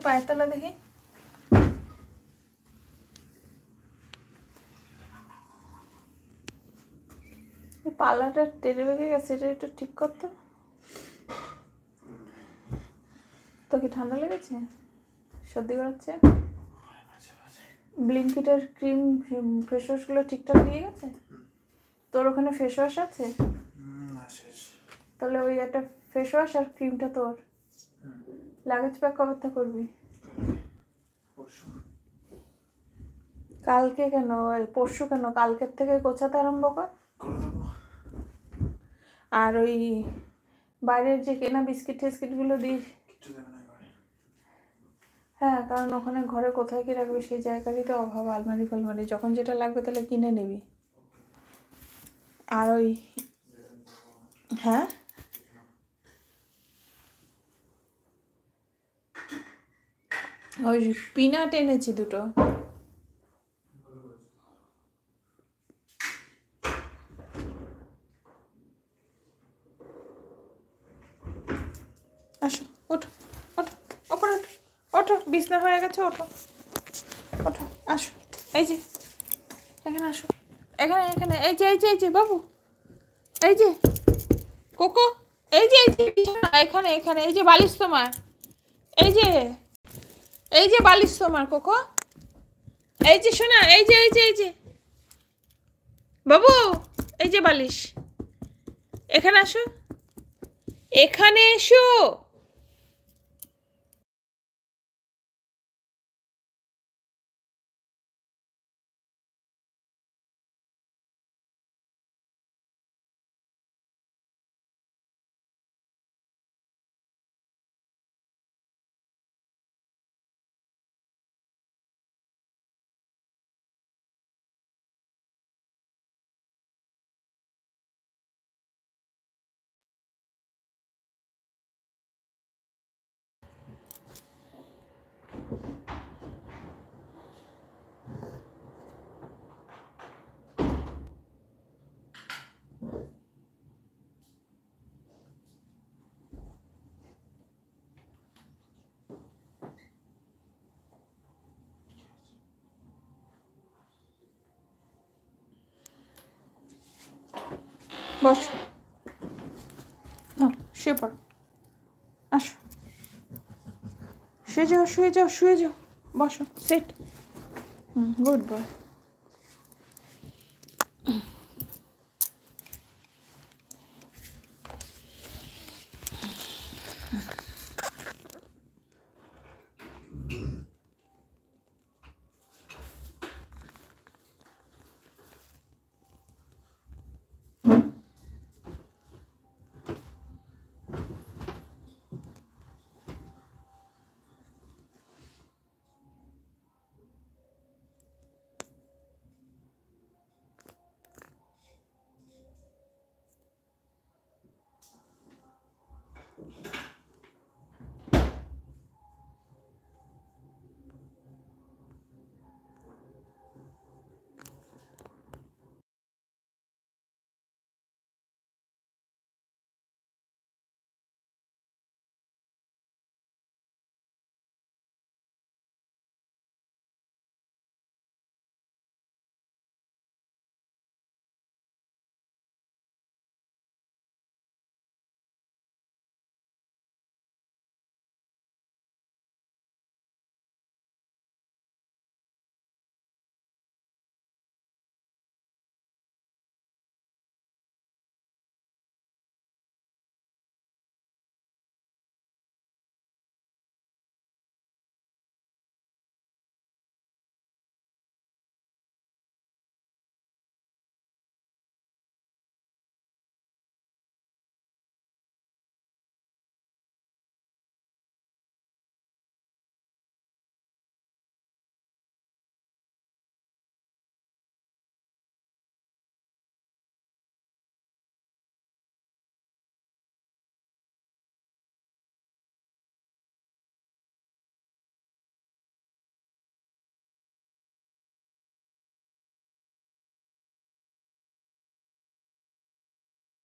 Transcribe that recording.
পায়ের তলা দেখি। পাল্লাটা টেনে বেঁকে গেছে, এটা একটু ঠিক করতে। তো কি ঠান্ডা লেগেছে? সর্দি করাচ্ছে? ব্লিঙ্কিটের ক্রিম ফেস ওয়াশগুলো ঠিকঠাক দিয়ে গেছে? তোর ওখানে ফেস ওয়াশ আছে? তাহলে ওই একটা ফেস ওয়াশ আর ক্রিমটা তোর। লাগেজ প্যাক কবে তা করবি? কালকে কেন? পরশু কেন? কালকের থেকে গোছাতে আরম্ভ কর। আর ওই বাইরের যে কেনা বিস্কিট টিস্কিটগুলো দিস। হ্যাঁ, কারণ ওখানে ঘরে কোথায় কি রাখবি সেই জায়গারই তো অভাব। আলমারি ফালমারি যখন যেটা লাগবে তাহলে কিনে নিবি। আর ওই হ্যাঁ ওই পিনাট এনেছি দুটো। আসো, ওঠো ওঠো, ওপরে ওঠো, ওঠো, বিছনা হয়ে গেছে, ওঠো ওঠো, আসো, এই যে এখানে আসো, এখানে এখানে, এই যে এই যে এই যে বাবু, এই যে কোকো, এই যে বিছানা, এখানে এখানে, এই যে বালিশ তোমার, এই যে বালিশ তোমার কোকো, এই যে শোনা, এই যে এই যে এই যে বাবু, এই যে বালিশ, এখানে আসো, এখানে এসো। বস, শুয়ে পড়ো, আসো, শুয়ে যাও শুয়ে যাও শুয়ে যাও, বসো, সেট, গুড বয়।